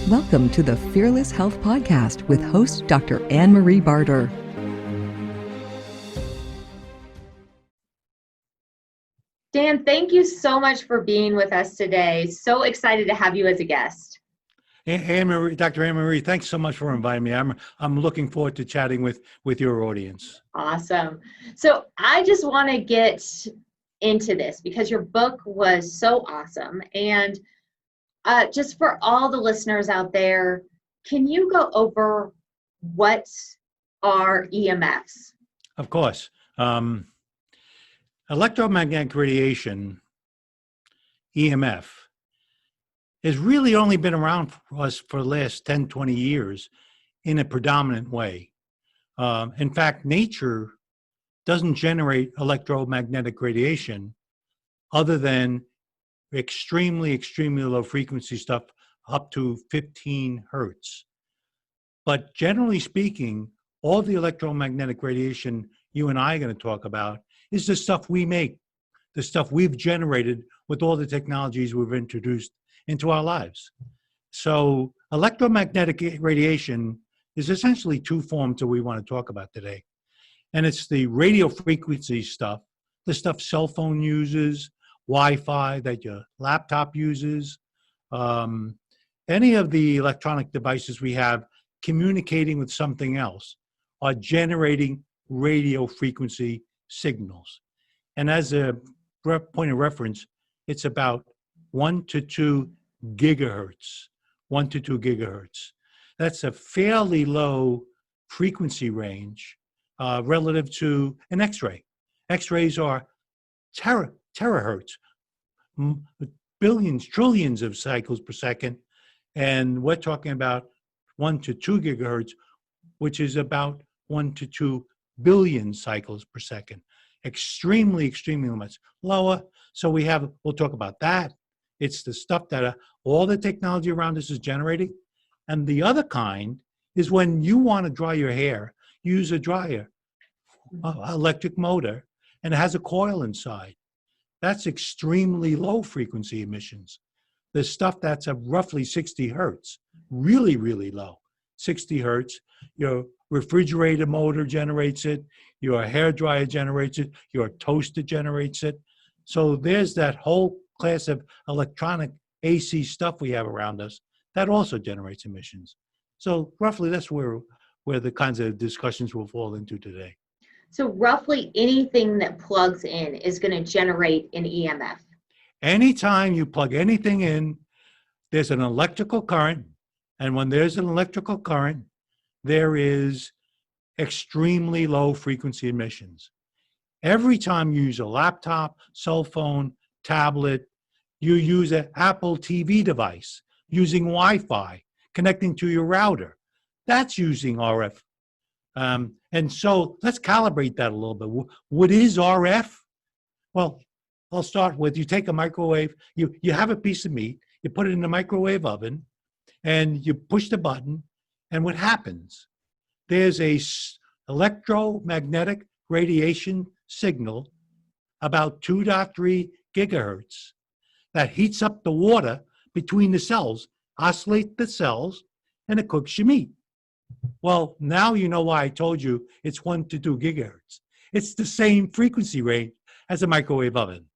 Welcome to the Fearless Health Podcast with host Dr. Anne-Marie Barter. Dan, thank you so much for being with us today. So excited to have you as a guest. Anne-Marie, Dr. Anne-Marie, thanks so much for inviting me. I'm looking forward to chatting with your audience. Awesome. So I just want to get into this because your book was so awesome. And just for all the listeners out there, can you go over what are EMFs? Of course. Electromagnetic radiation, EMF, has really only been around for us for the last 10, 20 years in a predominant way. In fact, nature doesn't generate electromagnetic radiation other than extremely, extremely low frequency stuff up to 15 hertz. But generally speaking, all the electromagnetic radiation you and I are going to talk about is the stuff we make, the stuff we've generated with all the technologies we've introduced into our lives. So electromagnetic radiation is essentially two forms that we want to talk about today. And it's the radio frequency stuff, the stuff cell phone uses, Wi-Fi that your laptop uses, any of the electronic devices we have communicating with something else are generating radio frequency signals. And as a point of reference, it's about 1 to 2 gigahertz, 1 to 2 gigahertz. That's a fairly low frequency range relative to an X-ray. X-rays are terahertz, billions, trillions of cycles per second. And we're talking about 1 to 2 gigahertz, which is about 1 to 2 billion cycles per second. Extremely, extremely much lower. So we'll talk about that. It's the stuff that all the technology around us is generating. And the other kind is when you want to dry your hair, use a dryer, electric motor, and it has a coil inside. That's extremely low frequency emissions. The stuff that's at roughly 60 hertz, really, really low, 60 hertz. Your refrigerator motor generates it, your hair dryer generates it, your toaster generates it. So there's that whole class of electronic AC stuff we have around us that also generates emissions. So roughly that's where the kinds of discussions we'll fall into today. So roughly anything that plugs in is going to generate an EMF. Anytime you plug anything in, there's an electrical current. And when there's an electrical current, there is extremely low frequency emissions. Every time you use a laptop, cell phone, tablet, you use an Apple TV device using Wi-Fi, connecting to your router, that's using RF. And so let's calibrate that a little bit. What is RF? Well, I'll start with, you take a microwave, you have a piece of meat, you put it in the microwave oven, and you push the button, and what happens? There's a electromagnetic radiation signal about 2.3 gigahertz that heats up the water between the cells, oscillates the cells, and it cooks your meat. Well, now you know why I told you it's 1 to 2 gigahertz. It's the same frequency range as a microwave oven.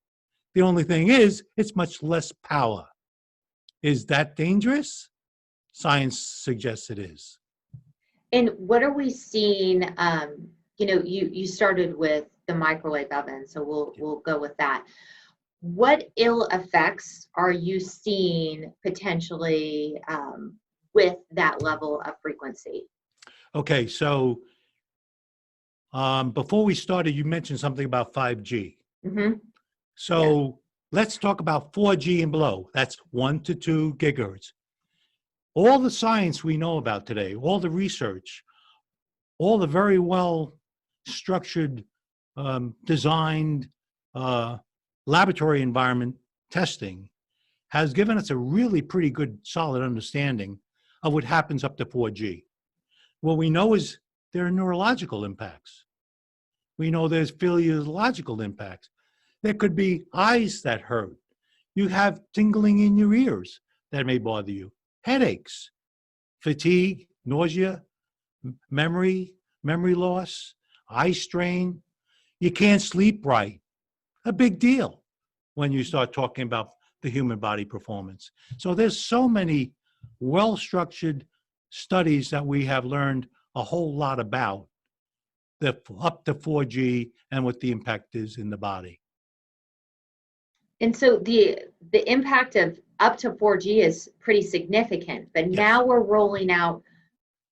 The only thing is, it's much less power. Is that dangerous? Science suggests it is. And what are we seeing? You started with the microwave oven, so we'll go with that. What ill effects are you seeing potentially with that level of frequency? Okay, so before we started, you mentioned something about 5G. Mm-hmm. So let's talk about 4G and below. That's 1 to 2 gigahertz. All the science we know about today, all the research, all the very well structured, designed laboratory environment testing has given us a really pretty good, solid understanding of what happens up to 4G. What we know is there are neurological impacts. We know there's physiological impacts. There could be eyes that hurt. You have tingling in your ears that may bother you, headaches, fatigue, nausea, memory loss, eye strain. You can't sleep right. A big deal when you start talking about the human body performance. So there's so many well-structured studies that we have learned a whole lot about the up to 4G and what the impact is in the body. And so the impact of up to 4G is pretty significant, but Yes. now we're rolling out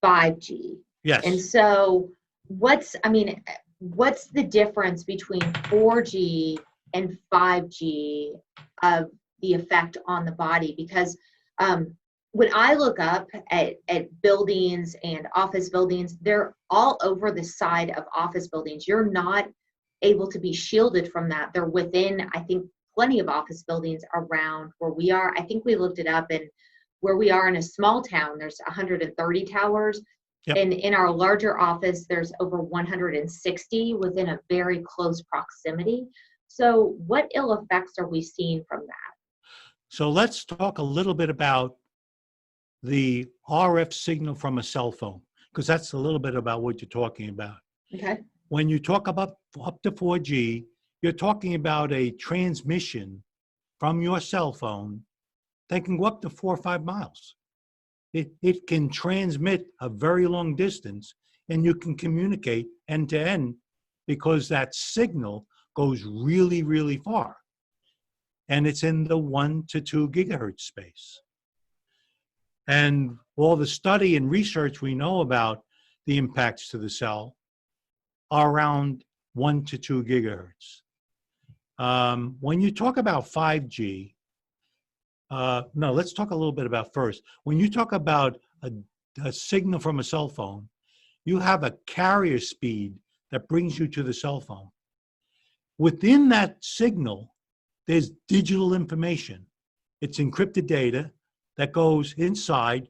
5G. Yes. And so what's the difference between 4G and 5G of the effect on the body? Because when I look up at buildings and office buildings, they're all over the side of office buildings. You're not able to be shielded from that. They're within, I think, plenty of office buildings around where we are. I think we looked it up, and where we are in a small town, there's 130 towers. Yep. And in our larger office, there's over 160 within a very close proximity. So what ill effects are we seeing from that? So let's talk a little bit about the RF signal from a cell phone, because that's a little bit about what you're talking about. Okay. When you talk about up to 4G, you're talking about a transmission from your cell phone that can go up to 4 or 5 miles. It can transmit a very long distance, and you can communicate end to end because that signal goes really, really far. And it's in the 1 to 2 gigahertz space. And all the study and research we know about the impacts to the cell are around 1 to 2 gigahertz. When you talk about 5G, no, let's talk a little bit about first. When you talk about a signal from a cell phone, you have a carrier speed that brings you to the cell phone. Within that signal, there's digital information. It's encrypted data that goes inside,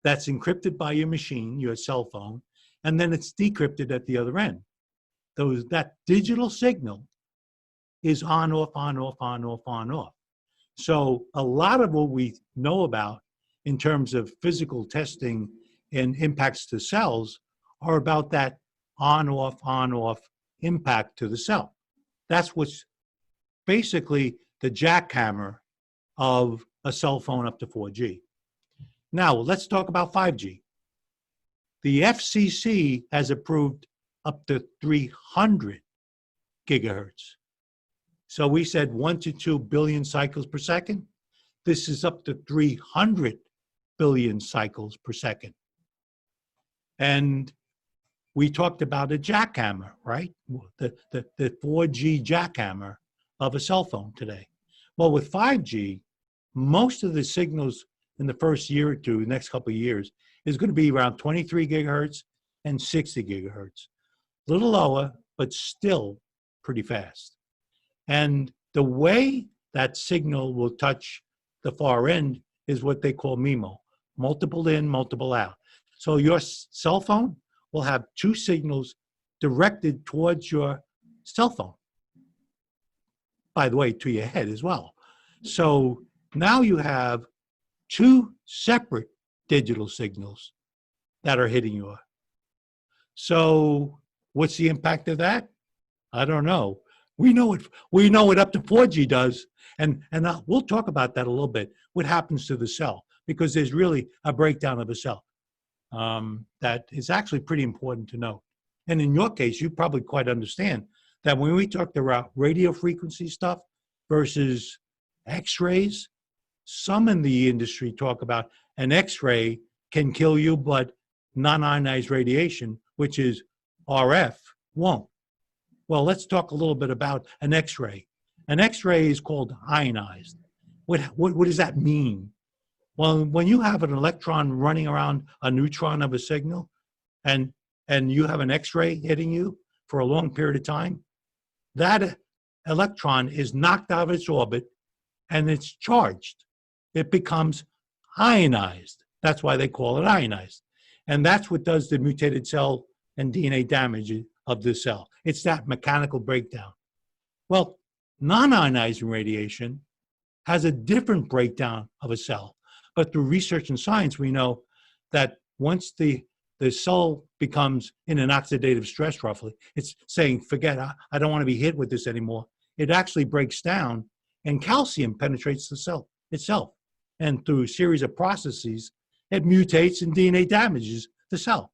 that's encrypted by your machine, your cell phone, and then it's decrypted at the other end. That digital signal is on, off, on, off, on, off, on, off. So a lot of what we know about in terms of physical testing and impacts to cells are about that on, off impact to the cell. That's what's basically the jackhammer of a cell phone up to 4G. Now, let's talk about 5G. The FCC has approved up to 300 gigahertz. So we said 1 to 2 billion cycles per second. This is up to 300 billion cycles per second. And we talked about a jackhammer, right? The 4G jackhammer of a cell phone today. Well, with 5G, most of the signals in the first year or two, next couple of years, is going to be around 23 gigahertz and 60 gigahertz. A little lower, but still pretty fast. And the way that signal will touch the far end is what they call MIMO, multiple in, multiple out. So your cell phone will have 2 signals directed towards your cell phone. By the way, to your head as well. So now you have 2 separate digital signals that are hitting you. So what's the impact of that? I don't know. We know what up to 4G does, and we'll talk about that a little bit, what happens to the cell, because there's really a breakdown of a cell that is actually pretty important to know. And in your case, you probably quite understand that when we talk about radio frequency stuff versus X-rays, some in the industry talk about an X-ray can kill you, but non-ionized radiation, which is RF, won't. Well, let's talk a little bit about an X-ray. An X-ray is called ionized. What does that mean? Well, when you have an electron running around a neutron of a signal, and you have an X-ray hitting you for a long period of time, that electron is knocked out of its orbit and it's charged. It becomes ionized. That's why they call it ionized. And that's what does the mutated cell and DNA damage of the cell. It's that mechanical breakdown. Well, non-ionizing radiation has a different breakdown of a cell. But through research and science, we know that once the cell becomes in an oxidative stress, roughly, it's saying, forget, I don't want to be hit with this anymore. It actually breaks down and calcium penetrates the cell itself. And through a series of processes, it mutates and DNA damages the cell.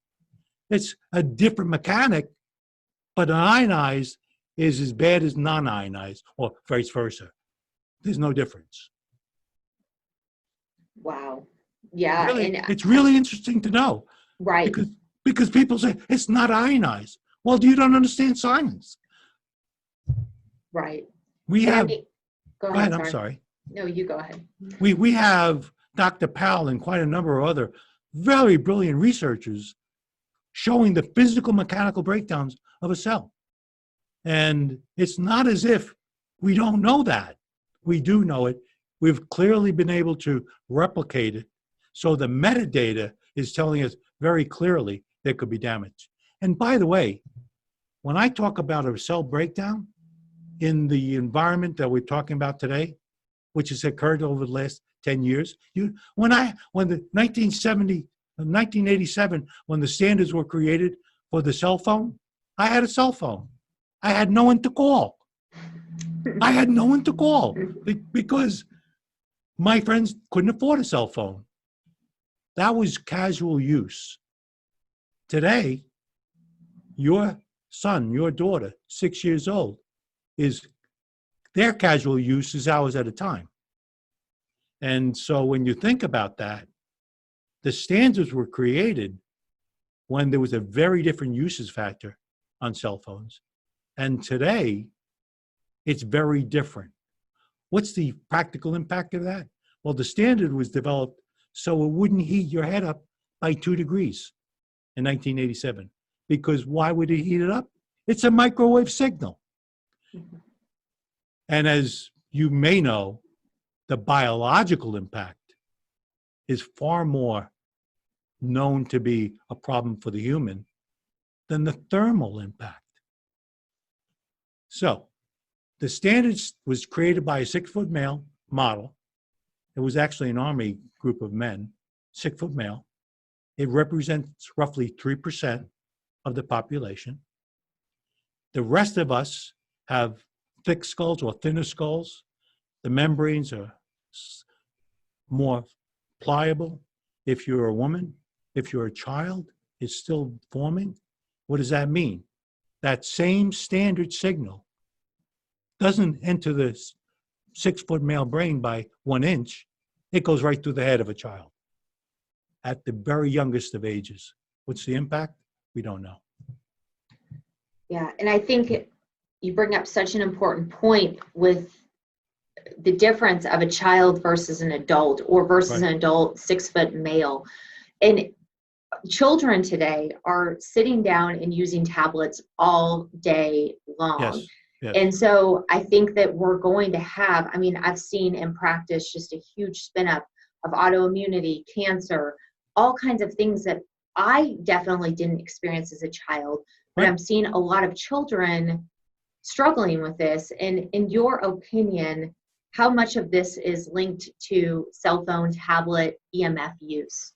It's a different mechanic, but an ionized is as bad as non-ionized, or vice versa. There's no difference. Wow. Yeah. Really, And it's really interesting to know. right. Because people say it's not ionized. Well, you don't understand science. Right. We And I have. mean, go Go ahead. ahead. I'm sorry. No, you go ahead. We have Dr. Powell and quite a number of other very brilliant researchers showing the physical mechanical breakdowns of a cell. And it's not as if we don't know that. We do know it. We've clearly been able to replicate it. So the metadata is telling us very clearly there could be damage. And by the way, when I talk about a cell breakdown in the environment that we're talking about today, which has occurred over the last 10 years, when the 1987, when the standards were created for the cell phone, I had a cell phone. I had no one to call. I had no one to call because my friends couldn't afford a cell phone. That was casual use. Today, your son, your daughter, 6 years old, their casual use is hours at a time. And so when you think about that, the standards were created when there was a very different usage factor on cell phones. And today, it's very different. What's the practical impact of that? Well, the standard was developed so it wouldn't heat your head up by 2 degrees in 1987. Because why would it heat it up? It's a microwave signal. And as you may know, the biological impact is far more known to be a problem for the human than the thermal impact. So the standards was created by a 6-foot male model. It was actually an Army group of men, 6-foot male. It represents roughly 3% of the population. The rest of us have thick skulls or thinner skulls. The membranes are more pliable. If you're a woman, if you're a child, it's still forming. What does that mean? That same standard signal doesn't enter the 6-foot male brain by 1 inch. It goes right through the head of a child at the very youngest of ages. What's the impact? We don't know. Yeah. And I think you bring up such an important point with the difference of a child versus an adult or versus Right. an adult 6-foot male. And children today are sitting down and using tablets all day long. Yes. Yes. And so I think that we're going to have, I mean, I've seen in practice just a huge spin up of autoimmunity, cancer, all kinds of things that I definitely didn't experience as a child, but Right. I'm seeing a lot of children struggling with this. And in your opinion, how much of this is linked to cell phone, tablet, EMF use?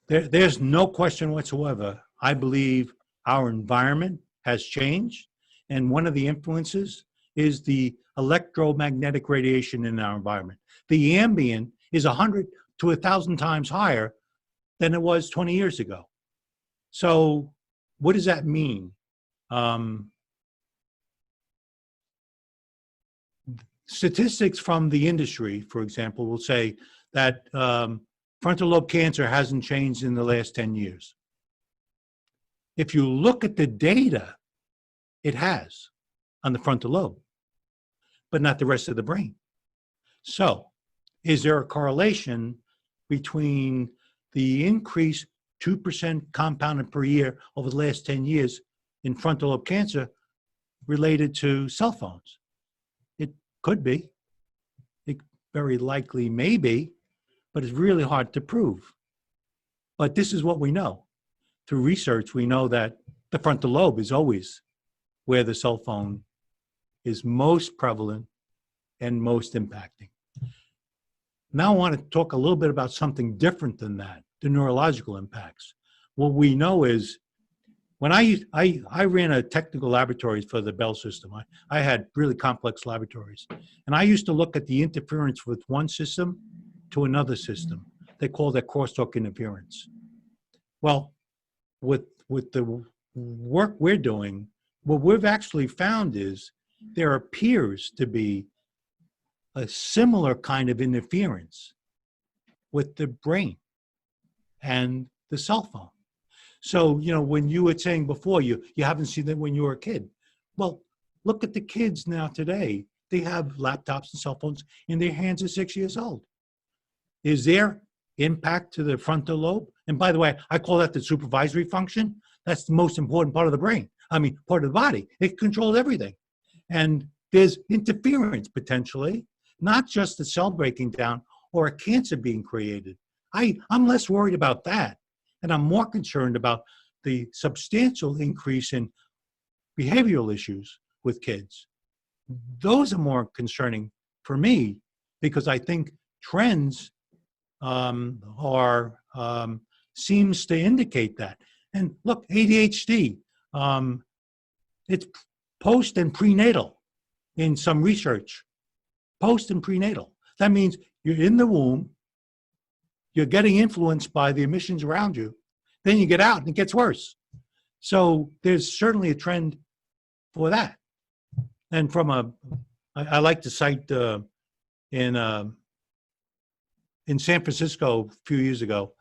There's no question whatsoever. I believe our environment has changed, and one of the influences is the electromagnetic radiation in our environment. The ambient is 100 to 1,000 times higher than it was 20 years ago. So what does that mean? Statistics from the industry, for example, will say that frontal lobe cancer hasn't changed in the last 10 years. If you look at the data, it has on the frontal lobe, but not the rest of the brain. So is there a correlation between the increase 2% compounded per year over the last 10 years in frontal lobe cancer related to cell phones? It could be. It very likely may be, but it's really hard to prove. But this is what we know. Through research, we know that the frontal lobe is always where the cell phone is most prevalent and most impacting. Now I want to talk a little bit about something different than that. the neurological impacts. What we know is when I ran a technical laboratories for the Bell system. I had really complex laboratories. And I used to look at the interference with one system to another system. They call that crosstalk interference. Well, with the work we're doing, what we've actually found is there appears to be a similar kind of interference with the brain and the cell phone. So, you know, when you were saying before, you haven't seen that when you were a kid. Well, look at the kids now today. They have laptops and cell phones in their hands at 6 years old. Is there impact to the frontal lobe? And by the way, I call that the supervisory function. That's the most important part of the brain. I mean, part of the body. It controls everything. And there's interference potentially, not just the cell breaking down or a cancer being created. I'm less worried about that. And I'm more concerned about the substantial increase in behavioral issues with kids. Those are more concerning for me because I think trends seems to indicate that. And look, ADHD, it's post and prenatal in some research. Post and prenatal. That means you're in the womb, you're getting influenced by the emissions around you, then you get out and it gets worse. So there's certainly a trend for that. And I like to cite in San Francisco a few years ago,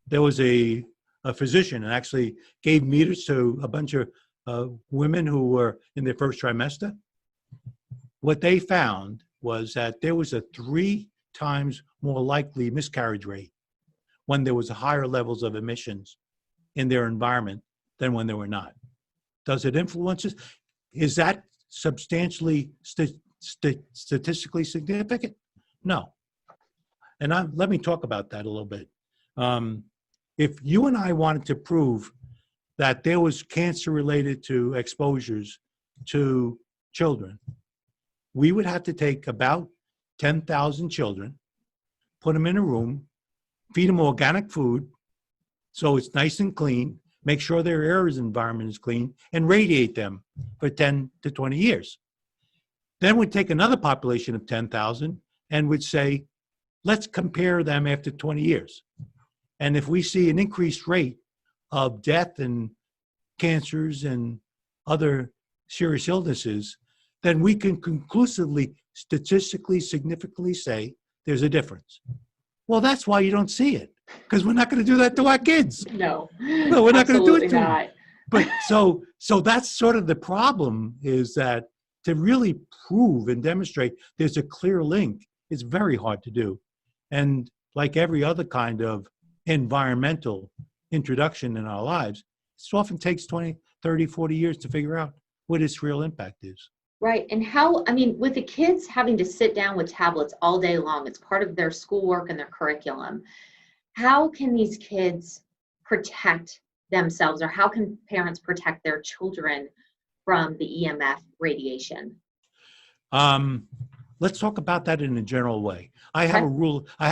there was a physician and actually gave meters to a bunch of women who were in their first trimester. What they found was that there was a 3 times more likely miscarriage rate when there was higher levels of emissions in their environment than when they were not. Does it influence us? Is that substantially statistically significant? No. And let me talk about that a little bit. If you and I wanted to prove that there was cancer related to exposures to children, we would have to take about 10,000 children, put them in a room, feed them organic food so it's nice and clean, make sure their air environment is clean, and radiate them for 10 to 20 years. Then we'd take another population of 10,000 and would say, let's compare them after 20 years. And if we see an increased rate of death and cancers and other serious illnesses, then we can conclusively, statistically, significantly say there's a difference. Well, that's why you don't see it, because we're not going to do that to our kids. No, We're not going to do it to them. not. But so that's sort of the problem, is that to really prove and demonstrate there's a clear link, it's very hard to do. And like every other kind of environmental introduction in our lives, it often takes 20, 30, 40 years to figure out what its real impact is. Right. And with the kids having to sit down with tablets all day long, it's part of their schoolwork and their curriculum. How can these kids protect themselves, or how can parents protect their children from the EMF radiation? Let's talk about that in a general way. I have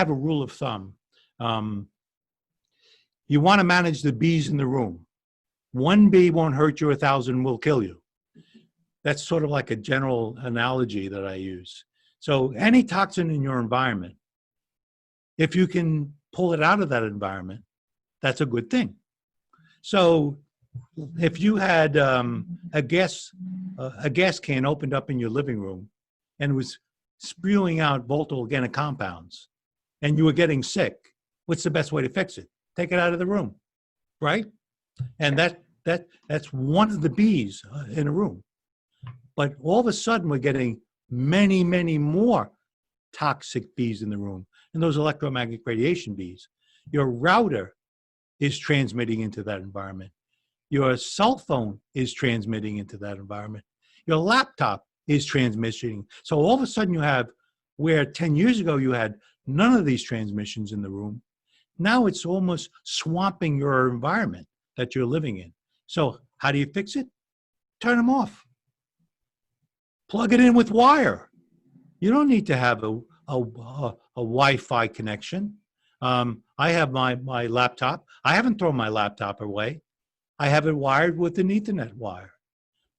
a rule of thumb. You want to manage the bees in the room. 1 bee won't hurt you, 1,000 will kill you. That's sort of like a general analogy that I use. So any toxin in your environment, if you can pull it out of that environment, that's a good thing. So if you had a gas can opened up in your living room and was spewing out volatile organic compounds, and you were getting sick, what's the best way to fix it? Take it out of the room, right? And that's one of the bees in a room. But all of a sudden, we're getting many, many more toxic bees in the room, and those electromagnetic radiation bees. Your router is transmitting into that environment. Your cell phone is transmitting into that environment. Your laptop is transmitting. So all of a sudden, you have, where 10 years ago you had none of these transmissions in the room, now it's almost swamping your environment that you're living in. So how do you fix it? Turn them off. Plug it in with wire. You don't need to have a Wi-Fi connection. I have my laptop. I haven't thrown my laptop away. I have it wired with an Ethernet wire.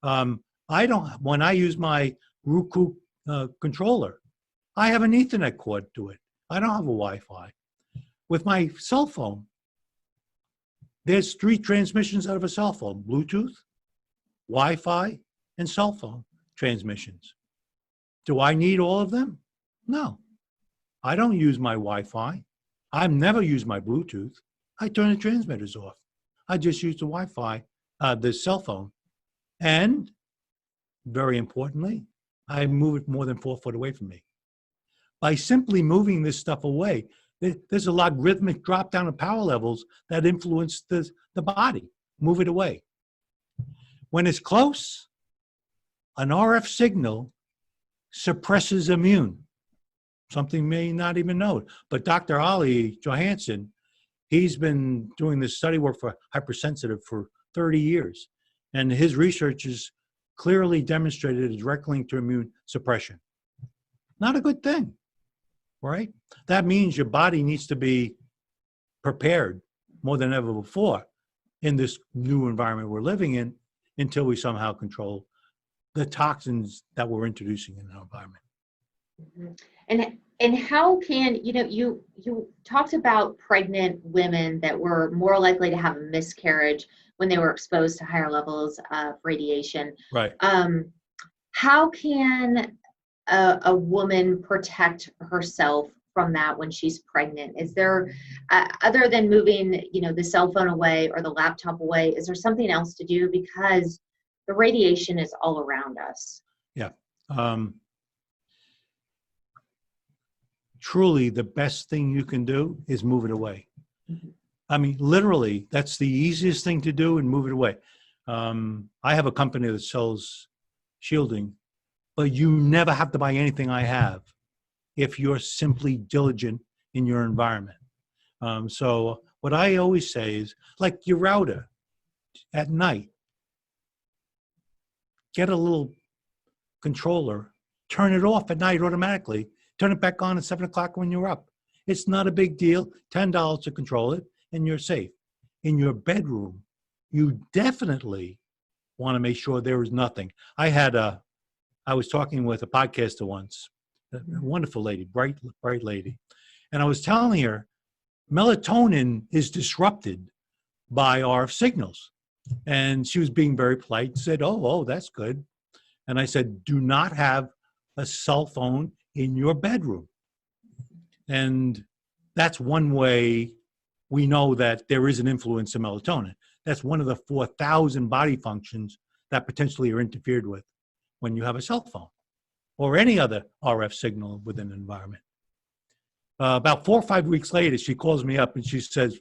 I don't. When I use my Roku controller, I have an Ethernet cord to it. I don't have a Wi-Fi. With my cell phone, there's 3 transmissions out of a cell phone: Bluetooth, Wi-Fi, and cell phone transmissions. Do I need all of them? No. I don't use my Wi-Fi. I've never used my Bluetooth. I turn the transmitters off. I just use the Wi-Fi, the cell phone. And very importantly, I move it more than 4 foot away from me. By simply moving this stuff away, there's a logarithmic drop down of power levels that influence the body. Move it away. When it's close, an RF signal suppresses immune. Something you may not even know. But Dr. Ali Johansson, he's been doing this study work for hypersensitive for 30 years. And his research is clearly demonstrated a direct link to immune suppression. Not a good thing, right? That means your body needs to be prepared more than ever before in this new environment we're living in until we somehow control the toxins that we're introducing in our environment. And how can, you talked about pregnant women that were more likely to have a miscarriage when they were exposed to higher levels of radiation. Right. How can a woman protect herself from that when she's pregnant? Is there, other than moving, the cell phone away or the laptop away, is there something else to do? Because the radiation is all around us. Yeah. Truly, the best thing you can do is move it away. Mm-hmm. I mean, literally, that's the easiest thing to do, and move it away. I have a company that sells shielding, but you never have to buy anything I have if you're simply diligent in your environment. So what I always say is, like your router at night, get a little controller, turn it off at night automatically, turn it back on at 7 o'clock when you're up. It's not a big deal, $10 to control it, and you're safe. In your bedroom, you definitely want to make sure there is nothing. I was talking with a podcaster once, a wonderful lady, bright lady. And I was telling her, melatonin is disrupted by RF signals. And she was being very polite, said, oh, that's good. And I said, do not have a cell phone in your bedroom. And that's one way we know that there is an influence of melatonin. That's one of the 4,000 body functions that potentially are interfered with when you have a cell phone or any other RF signal within an environment. About 4 or 5 weeks later, she calls me up and she says,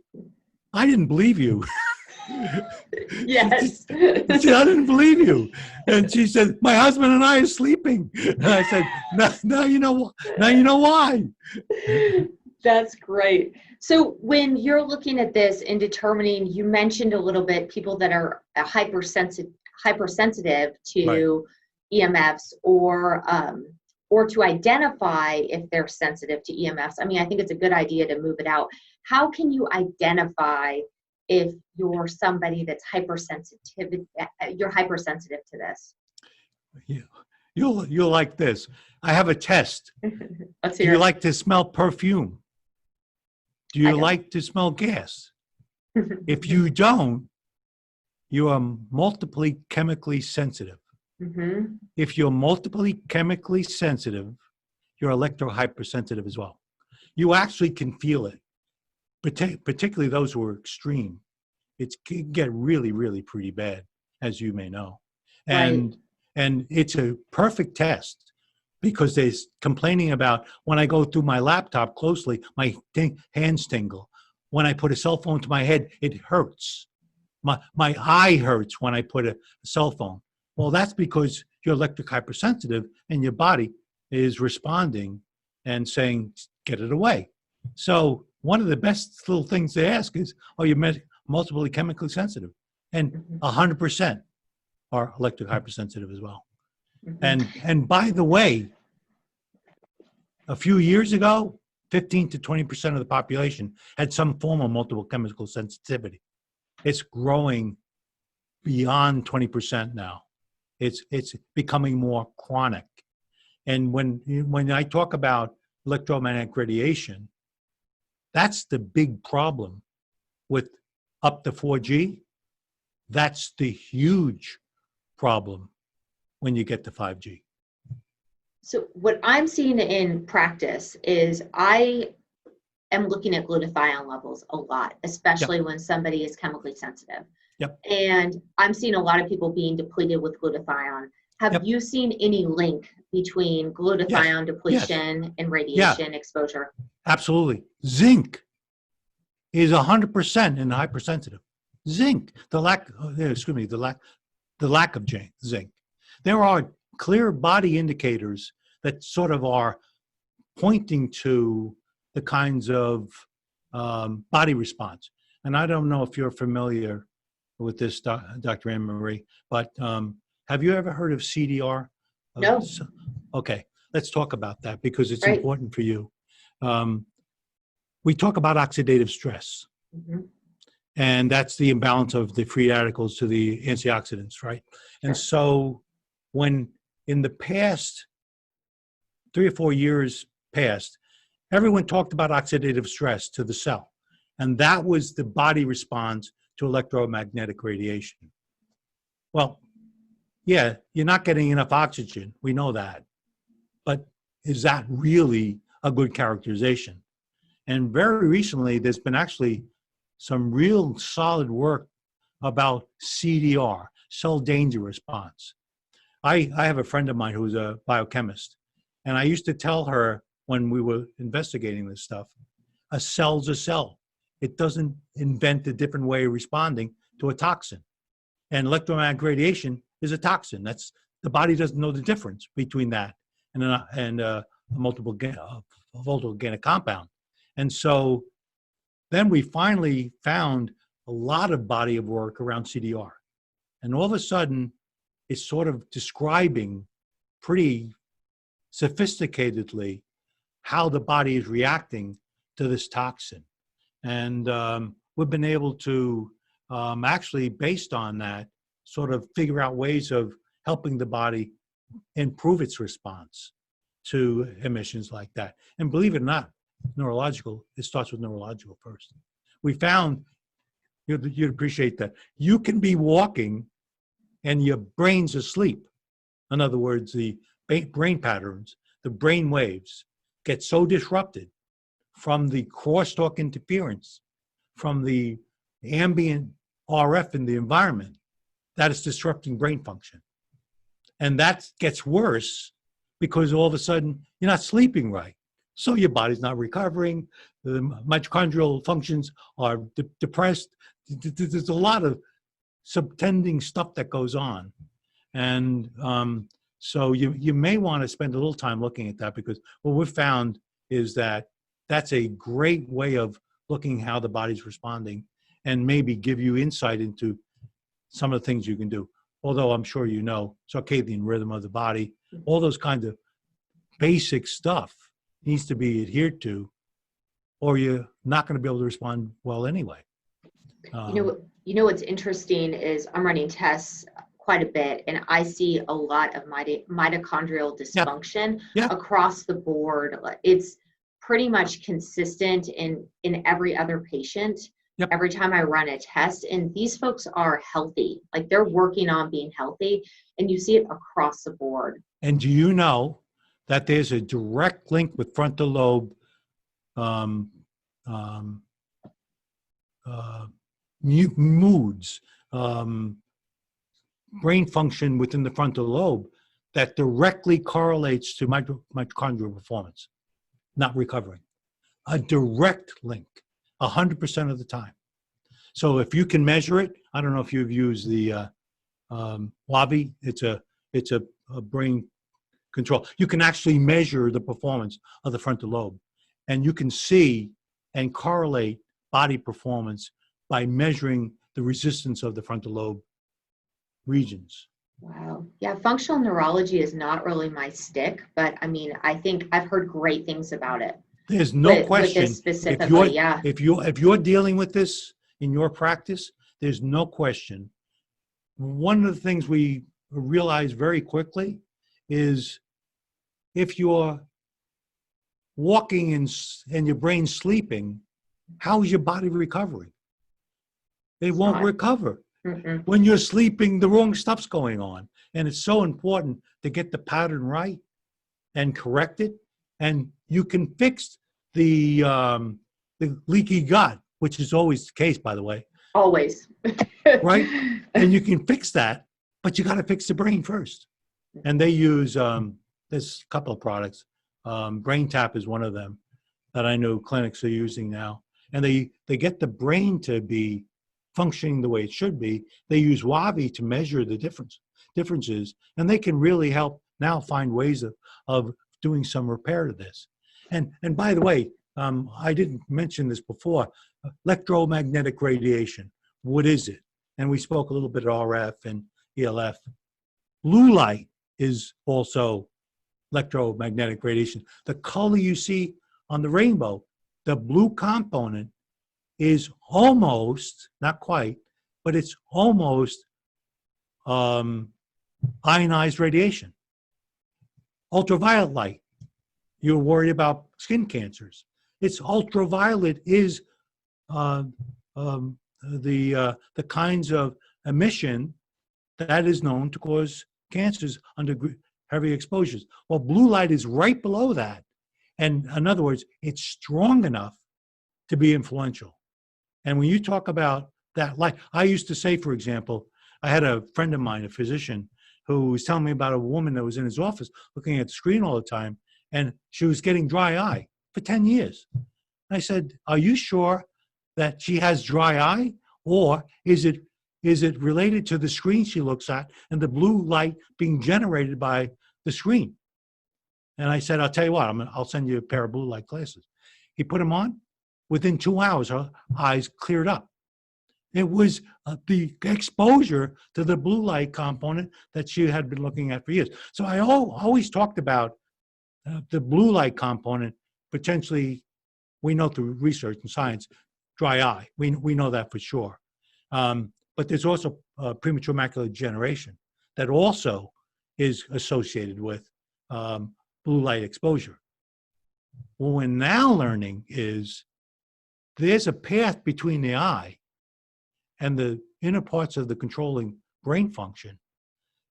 I didn't believe you. Yes. She said, I didn't believe you. And she said, my husband and I are sleeping. And I said, now you know why. That's great. So when you're looking at this and determining, you mentioned a little bit people that are hypersensitive to EMFs or to identify if they're sensitive to EMFs. I mean, I think it's a good idea to move it out. How can you identify if you're somebody that's you're hypersensitive to this? You'll like this. I have a test. Let's Do hear you it. like to smell perfume? Do you like to smell gas? If you don't, you are multiply chemically sensitive. Mm-hmm. If you're multiply chemically sensitive, you're electrohypersensitive as well. You actually can feel it, particularly those who are extreme. It can get really, really pretty bad, as you may know. And it's a perfect test because they're complaining about when I go through my laptop closely, my hands tingle. When I put a cell phone to my head, it hurts. My eye hurts when I put a cell phone. Well, that's because you're electric hypersensitive and your body is responding and saying, get it away. So one of the best little things to ask is, are you multiply chemically sensitive? And 100% are electric hypersensitive as well. Mm-hmm. And by the way, a few years ago, 15 to 20% of the population had some form of multiple chemical sensitivity. It's growing beyond 20% now. It's becoming more chronic. And when I talk about electromagnetic radiation, that's the big problem with up to 4G. That's the huge problem when you get to 5G. So what I'm seeing in practice is I am looking at glutathione levels a lot, especially when somebody is chemically sensitive. Yep. And I'm seeing a lot of people being depleted with glutathione. Have you seen any link between glutathione depletion and radiation exposure? Absolutely. Zinc is 100% in the hypersensitive. Zinc, the lack of zinc. There are clear body indicators that sort of are pointing to the kinds of body response. And I don't know if you're familiar with this, Dr. Anne Marie, but have you ever heard of CDR? No. Okay, let's talk about that because it's Right. important for you. We talk about oxidative stress, and that's the imbalance of the free radicals to the antioxidants, right? And so when in the past 3 or 4 years past, everyone talked about oxidative stress to the cell, and that was the body response to electromagnetic radiation. Well, yeah, you're not getting enough oxygen. We know that. But is that really a good characterization? And very recently, there's been actually some real solid work about CDR, cell danger response. I have a friend of mine who's a biochemist, and I used to tell her when we were investigating this stuff, a cell's a cell. It doesn't invent a different way of responding to a toxin. And electromagnetic radiation is a toxin. That's the body doesn't know the difference between that and a multiple organic compound. And so then we finally found a lot of body of work around CDR. And all of a sudden, it's sort of describing pretty sophisticatedly how the body is reacting to this toxin. And we've been able to actually, based on that, sort of figure out ways of helping the body improve its response to emissions like that. And believe it or not, neurological, it starts with neurological first. We found, you'd appreciate that, you can be walking and your brain's asleep. In other words, the brain patterns, the brain waves get so disrupted from the crosstalk interference, from the ambient RF in the environment, that is disrupting brain function. And that gets worse because all of a sudden you're not sleeping right. So your body's not recovering, the mitochondrial functions are depressed. There's a lot of subtending stuff that goes on. And so you may want to spend a little time looking at that, because what we've found is that that's a great way of looking how the body's responding and maybe give you insight into some of the things you can do. Although I'm sure you know, circadian rhythm of the body, all those kinds of basic stuff needs to be adhered to, or you're not going to be able to respond well anyway. You know what's interesting is I'm running tests quite a bit, and I see a lot of mitochondrial dysfunction across the board. It's pretty much consistent in every other patient. Every time I run a test, and these folks are healthy, like they're working on being healthy, and you see it across the board. And do you know that there's a direct link with frontal lobe moods, brain function within the frontal lobe that directly correlates to mitochondrial performance, not recovering? A direct link, 100% of the time. So if you can measure it, I don't know if you've used the WAVI, it's a brain control. You can actually measure the performance of the frontal lobe, and you can see and correlate body performance by measuring the resistance of the frontal lobe regions. Wow. Yeah, functional neurology is not really my stick, but I mean, I think I've heard great things about it. There's no with question. this specifically. Yeah. If you're dealing with this in your practice, there's no question. One of the things we realize very quickly is if you're walking and your brain's sleeping, how is your body recovering? It won't not. recover. Mm-mm. When you're sleeping, the wrong stuff's going on. And it's so important to get the pattern right and correct it. And you can fix the leaky gut, which is always the case, by the way, Always. right? And you can fix that, but you got to fix the brain first. And they use, there's a couple of products. Brain Tap is one of them that I know clinics are using now. And they get the brain to be functioning the way it should be. They use Wavi to measure the differences, and they can really help now find ways of doing some repair to this. And by the way, I didn't mention this before, electromagnetic radiation. What is it? And we spoke a little bit of RF and ELF. Blue light is also electromagnetic radiation. The color you see on the rainbow, the blue component is almost, not quite, but it's almost ionized radiation. Ultraviolet light, you're worried about skin cancers. It's ultraviolet is the kinds of emission that is known to cause cancers under heavy exposures. Well, blue light is right below that. And in other words, it's strong enough to be influential. And when you talk about that light, I used to say, for example, I had a friend of mine, a physician, who was telling me about a woman that was in his office looking at the screen all the time, and she was getting dry eye for 10 years. And I said, are you sure that she has dry eye, or is it related to the screen she looks at and the blue light being generated by the screen? And I said, I'll tell you what, I'll send you a pair of blue light glasses. He put them on. Within 2 hours, her eyes cleared up. It was the exposure to the blue light component that she had been looking at for years. So I always talked about the blue light component, potentially, we know through research and science, dry eye. We know that for sure. But there's also premature macular degeneration that also is associated with blue light exposure. What we're now learning is there's a path between the eye and the inner parts of the controlling brain function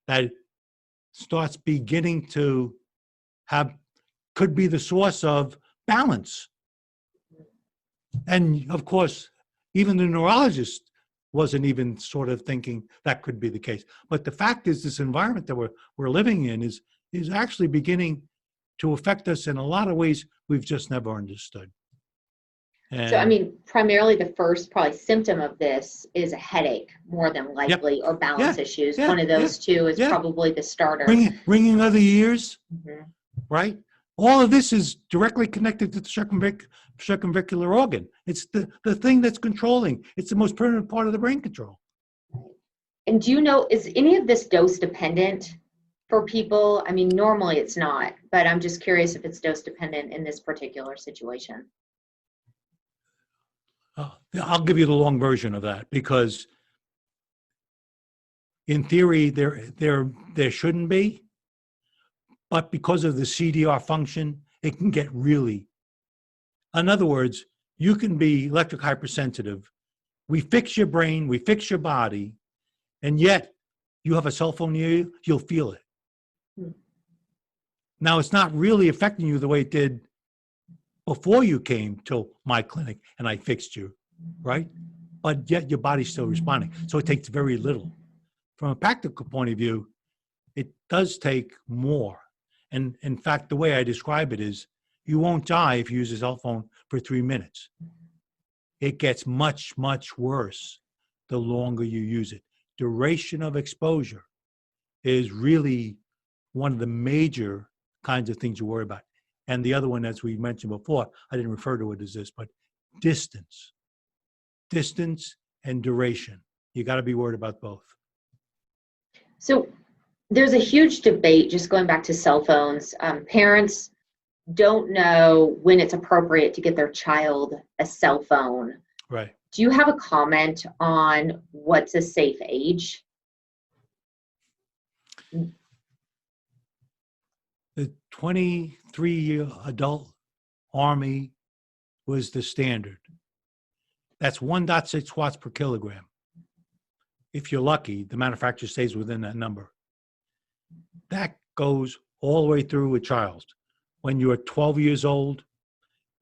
that starts beginning to could be the source of balance. And of course, even the neurologist wasn't even sort of thinking that could be the case. But the fact is, this environment that we're living in is actually beginning to affect us in a lot of ways we've just never understood. And so, I mean, primarily the first probably symptom of this is a headache more than likely, or balance issues. One of those two is probably the starter. Ringing of the ears, Mm-hmm. right? All of this is directly connected to the circumventricular organ. It's the thing that's controlling. It's the most permanent part of the brain control. And do you know, is any of this dose dependent for people? I mean, normally it's not, but I'm just curious if it's dose dependent in this particular situation. I'll give you the long version of that, because in theory there shouldn't be, but because of the CDR function, it can get really. In other words, you can be electric hypersensitive. We fix your brain, we fix your body, and yet you have a cell phone near you, you'll feel it. Now, it's not really affecting you the way it did before you came to my clinic and I fixed you, right? But yet your body's still responding. So it takes very little. From a practical point of view, it does take more. And in fact, the way I describe it is, you won't die if you use a cell phone for 3 minutes. It gets much, much worse the longer you use it. Duration of exposure is really one of the major kinds of things you worry about. And the other one, as we mentioned before, I didn't refer to it as this, but distance. Distance and duration. You got to be worried about both. So there's a huge debate, just going back to cell phones. Parents don't know when it's appropriate to get their child a cell phone. Right. Do you have a comment on what's a safe age? The 23-year adult Army was the standard. That's 1.6 watts per kilogram. If you're lucky, the manufacturer stays within that number. That goes all the way through a child. When you're 12 years old,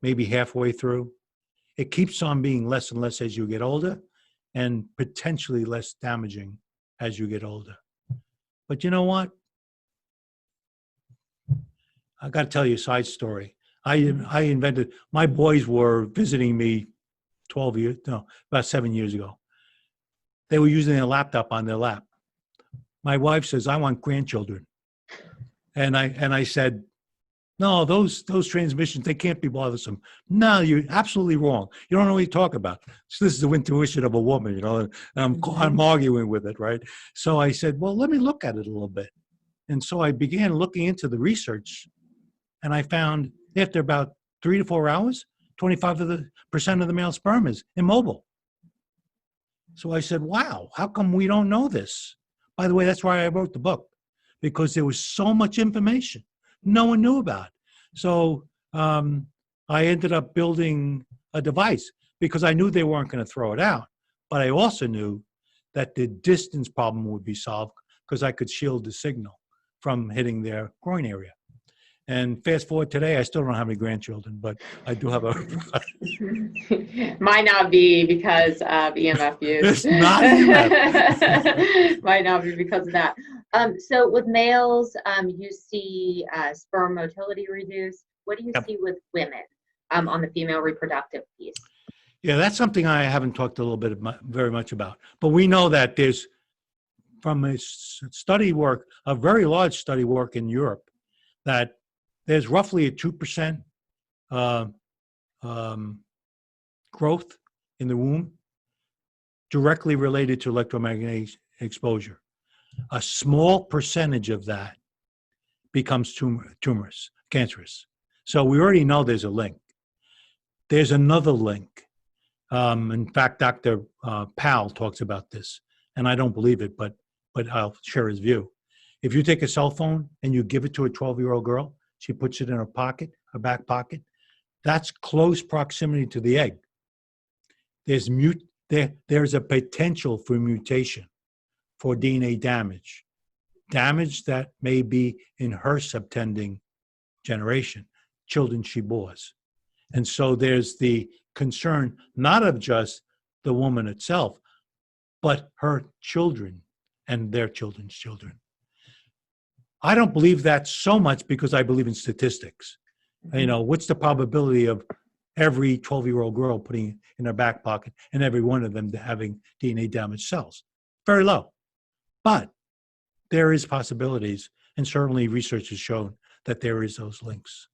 maybe halfway through, it keeps on being less and less as you get older, and potentially less damaging as you get older. But you know what? I got to tell you a side story. My boys were visiting me about 7 years ago. They were using a laptop on their lap. My wife says, I want grandchildren. And I said, no, those transmissions, they can't be bothersome. No, you're absolutely wrong. You don't know what you talk about. So this is the intuition of a woman, and I'm arguing with it, right? So I said, well, let me look at it a little bit. And so I began looking into the research, and I found after about 3 to 4 hours, 25% of the male sperm is immobile. So I said, wow, how come we don't know this? By the way, that's why I wrote the book, because there was so much information no one knew about. So I ended up building a device because I knew they weren't going to throw it out. But I also knew that the distance problem would be solved because I could shield the signal from hitting their groin area. And fast forward today, I still don't have any grandchildren, but I do have a... Might not be because of EMF use. It's not EMF. Might not be because of that. So with males, you see sperm motility reduced. What do you see with women on the female reproductive piece? Yeah, that's something I haven't talked a little bit very much about. But we know that there's, from a study work, a very large study work in Europe, that there's roughly a 2% growth in the womb directly related to electromagnetic exposure. A small percentage of that becomes tumorous, cancerous. So we already know there's a link. There's another link. In fact, Dr. Powell talks about this, and I don't believe it, but I'll share his view. If you take a cell phone and you give it to a 12-year-old girl, she puts it in her pocket, her back pocket, that's close proximity to the egg. There's a potential for mutation, for DNA damage that may be in her subtending generation, children she bores. And so there's the concern, not of just the woman itself, but her children and their children's children. I don't believe that so much because I believe in statistics. What's the probability of every 12-year-old girl putting it in her back pocket and every one of them having DNA damaged cells? Very low. But there is possibilities, and certainly research has shown that there is those links.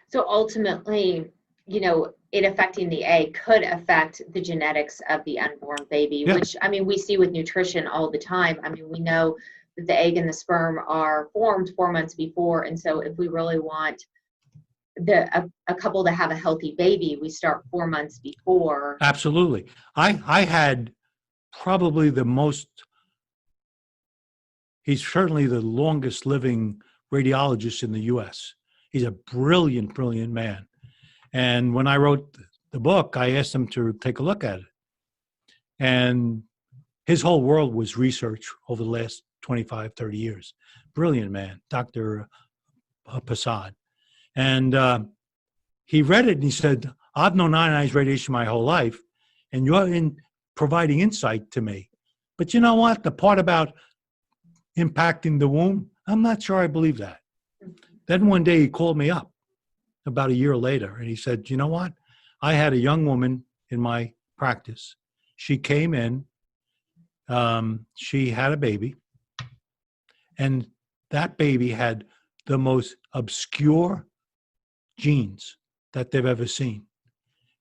So ultimately, it affecting the egg could affect the genetics of the unborn baby, which, we see with nutrition all the time. We know that the egg and the sperm are formed 4 months before. And so if we really want a couple to have a healthy baby, we start 4 months before. Absolutely. I had probably he's certainly the longest living radiologist in the U.S. He's a brilliant, brilliant man. And when I wrote the book, I asked him to take a look at it. And his whole world was research over the last 25, 30 years. Brilliant man, Dr. Prasad. And he read it and he said, I've known ionized radiation my whole life, and you're providing insight to me. But you know what? The part about impacting the womb, I'm not sure I believe that. Then one day he called me up about a year later, and he said, you know what? I had a young woman in my practice. She came in, she had a baby, and that baby had the most obscure genes that they've ever seen.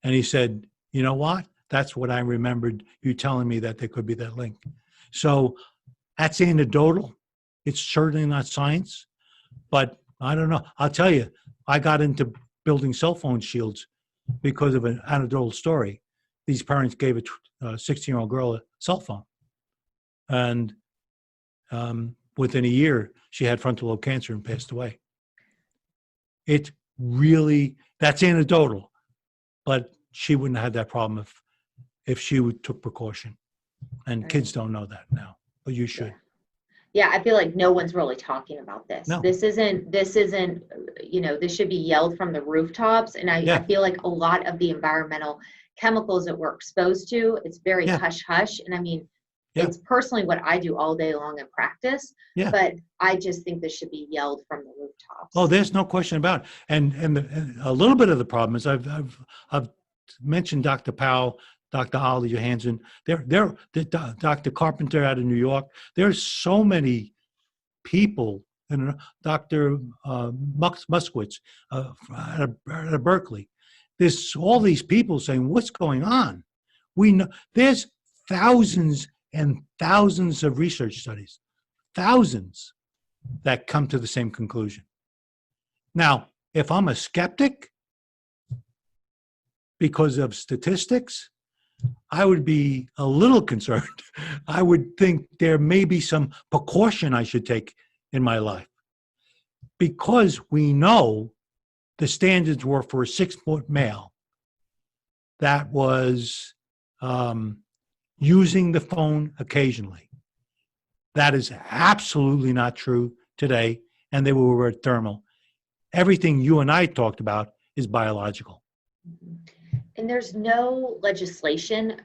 And he said, you know what? That's what I remembered you telling me, that there could be that link. So that's anecdotal. It's certainly not science, but I don't know. I'll tell you, I got into building cell phone shields because of an anecdotal story. These parents gave a 16-year-old girl a cell phone. And within a year, she had frontal lobe cancer and passed away. It really, that's anecdotal, but she wouldn't have had that problem if she took precaution. And kids don't know that now, but you should. Yeah, I feel like no one's really talking about this. No. This isn't, this should be yelled from the rooftops. And I feel like a lot of the environmental chemicals that we're exposed to, it's very hush hush. And I mean, it's personally what I do all day long in practice, but I just think this should be yelled from the rooftops. Oh, there's no question about it. And a little bit of the problem is I've mentioned Dr. Powell, Dr. Ollie Johansson, Dr. Carpenter out of New York. There's so many people, and Dr. Muskowitz out of Berkeley. There's all these people saying, what's going on? We know there's thousands and thousands of research studies, thousands that come to the same conclusion. Now, if I'm a skeptic because of statistics, I would be a little concerned. I would think there may be some precaution I should take in my life, because we know the standards were for a 6-foot male that was using the phone occasionally. That is absolutely not true today, and they were thermal. Everything you and I talked about is biological. And there's no legislation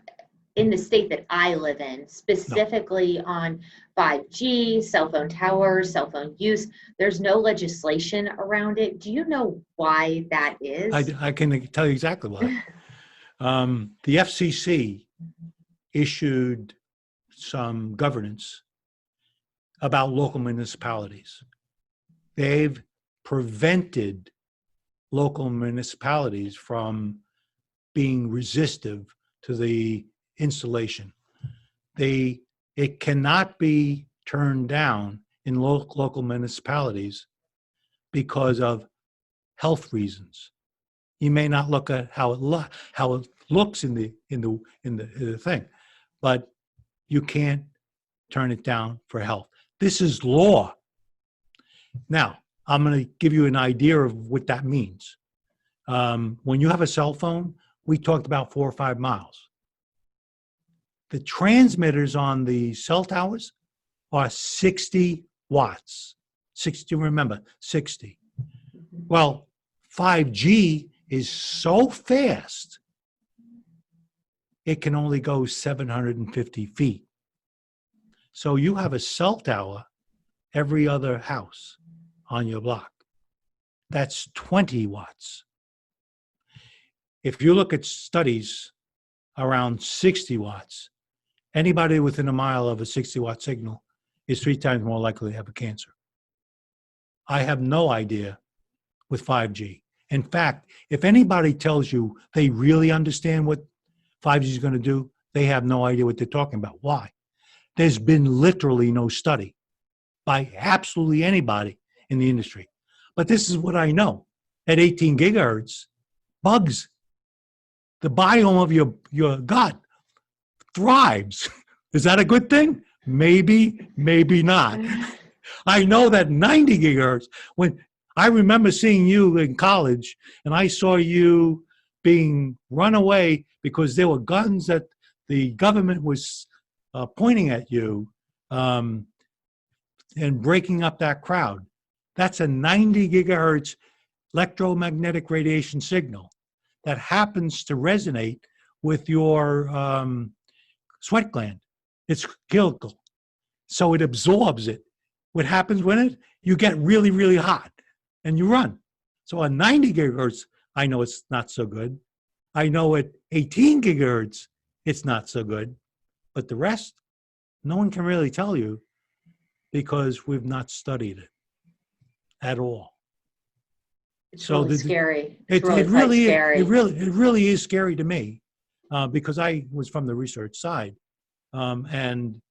in the state that I live in specifically on 5G, cell phone towers, cell phone use. There's no legislation around it. Do you know why that is? I can tell you exactly why. The FCC issued some governance about local municipalities. They've prevented local municipalities from being resistive to the installation. It cannot be turned down in local municipalities because of health reasons. You may not look at how it looks in the thing, but you can't turn it down for health. This is law. Now, I'm going to give you an idea of what that means. When you have a cell phone, we talked about 4 or 5 miles. The transmitters on the cell towers are 60 watts. 60, remember, 60. Well, 5G is so fast, it can only go 750 feet. So you have a cell tower every other house on your block. That's 20 watts. If you look at studies around 60 watts, anybody within a mile of a 60-watt signal is 3 times more likely to have a cancer. I have no idea with 5G. In fact, if anybody tells you they really understand what 5G is going to do, they have no idea what they're talking about. Why? There's been literally no study by absolutely anybody in the industry. But this is what I know. At 18 gigahertz, bugs, the biome of your gut thrives. Is that a good thing? Maybe, maybe not. I know that 90 gigahertz, when I remember seeing you in college and I saw you being run away because there were guns that the government was pointing at you and breaking up that crowd. That's a 90 gigahertz electromagnetic radiation signal that happens to resonate with your sweat gland. It's chemical. So it absorbs it. What happens when you get really, really hot and you run. So at 90 gigahertz, I know it's not so good. I know at 18 gigahertz, it's not so good. But the rest, no one can really tell you because we've not studied it at all. It's really scary. It really is scary to me because I was from the research side, and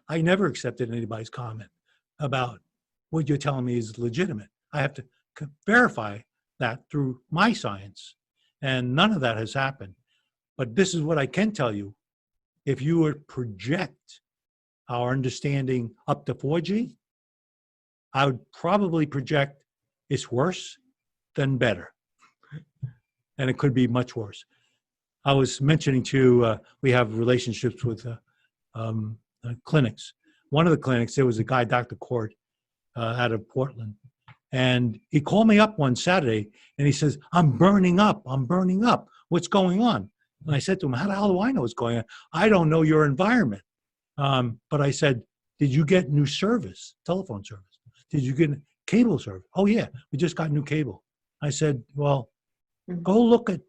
I never accepted anybody's comment about what you're telling me is legitimate. I have to verify that through my science. And none of that has happened. But this is what I can tell you. If you would project our understanding up to 4G, I would probably project it's worse than better. And it could be much worse. I was mentioning to you, we have relationships with clinics. One of the clinics, there was a guy, Dr. Court, out of Portland. And he called me up one Saturday and he says, I'm burning up. What's going on? And I said to him, how the hell do I know what's going on? I don't know your environment. But I said, did you get new service, telephone service? Did you get cable service? Oh, yeah, we just got new cable. I said, well, go look at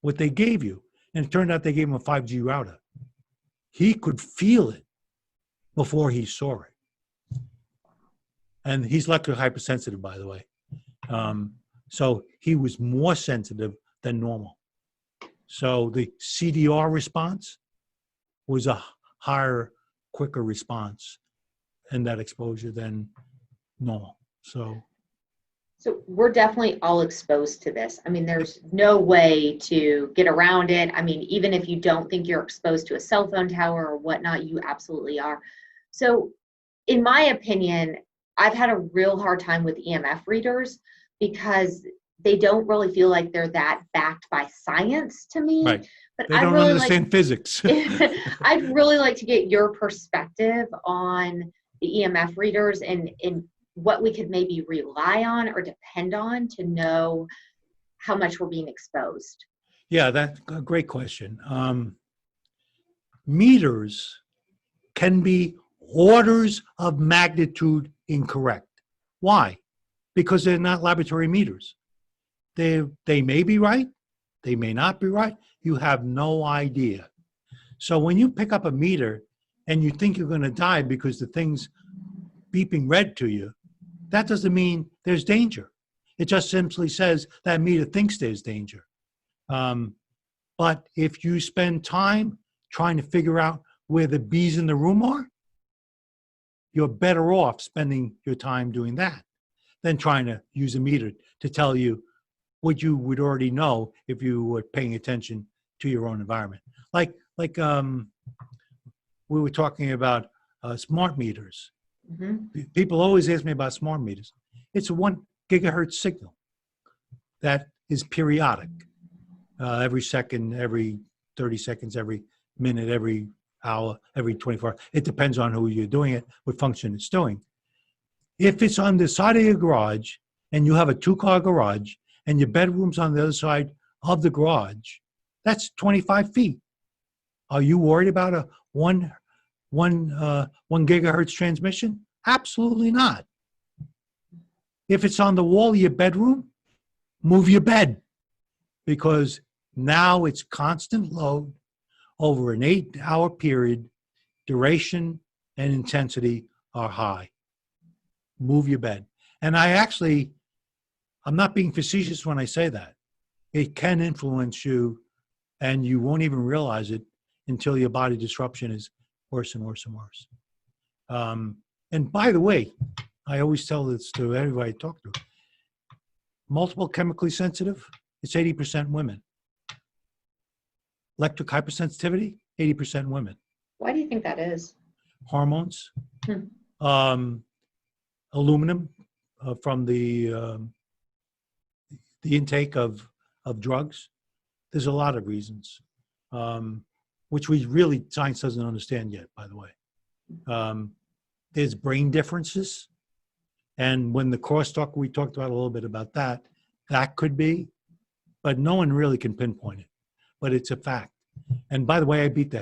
what they gave you. And it turned out they gave him a 5G router. He could feel it before he saw it. And he's electric hypersensitive, by the way. So he was more sensitive than normal. So the CDR response was a higher, quicker response in that exposure than normal. So we're definitely all exposed to this. I mean, there's no way to get around it. I mean, even if you don't think you're exposed to a cell phone tower or whatnot, you absolutely are. So in my opinion, I've had a real hard time with EMF readers because they don't really feel like they're that backed by science to me. right. But They don't understand physics. I'd really like to get your perspective on the EMF readers and what we could maybe rely on or depend on to know how much we're being exposed. Yeah, that's a great question. Meters can be orders of magnitude incorrect. Why? Because they're not laboratory meters. They may be right, they may not be right. You have no idea. So when you pick up a meter and you think you're going to die because the thing's beeping red to you, that doesn't mean there's danger. It just simply says that meter thinks there's danger. But if you spend time trying to figure out where the bees in the room are, you're better off spending your time doing that than trying to use a meter to tell you what you would already know if you were paying attention to your own environment. Like we were talking about smart meters. Mm-hmm. People always ask me about smart meters. It's a 1 gigahertz signal that is periodic. Every second, every 30 seconds, every minute, every hour, every 24 hours. It depends on who you're doing it, what function it's doing. If it's on the side of your garage and you have a 2-car garage and your bedroom's on the other side of the garage, that's 25 feet. Are you worried about a one gigahertz transmission? Absolutely not. If it's on the wall of your bedroom, move your bed, because now it's constant load over an 8-hour period. Duration and intensity are high. Move your bed. And I'm not being facetious when I say that. It can influence you, and you won't even realize it until your body disruption is worse and worse and worse. And by the way, I always tell this to everybody I talk to. Multiple chemically sensitive, it's 80% women. Electric hypersensitivity, 80% women. Why do you think that is? Hormones, aluminum from the intake of drugs. There's a lot of reasons, which science doesn't understand yet, by the way. There's brain differences. And when the crosstalk, we talked about a little bit about that could be, but no one really can pinpoint it. But it's a fact. And by the way, I beat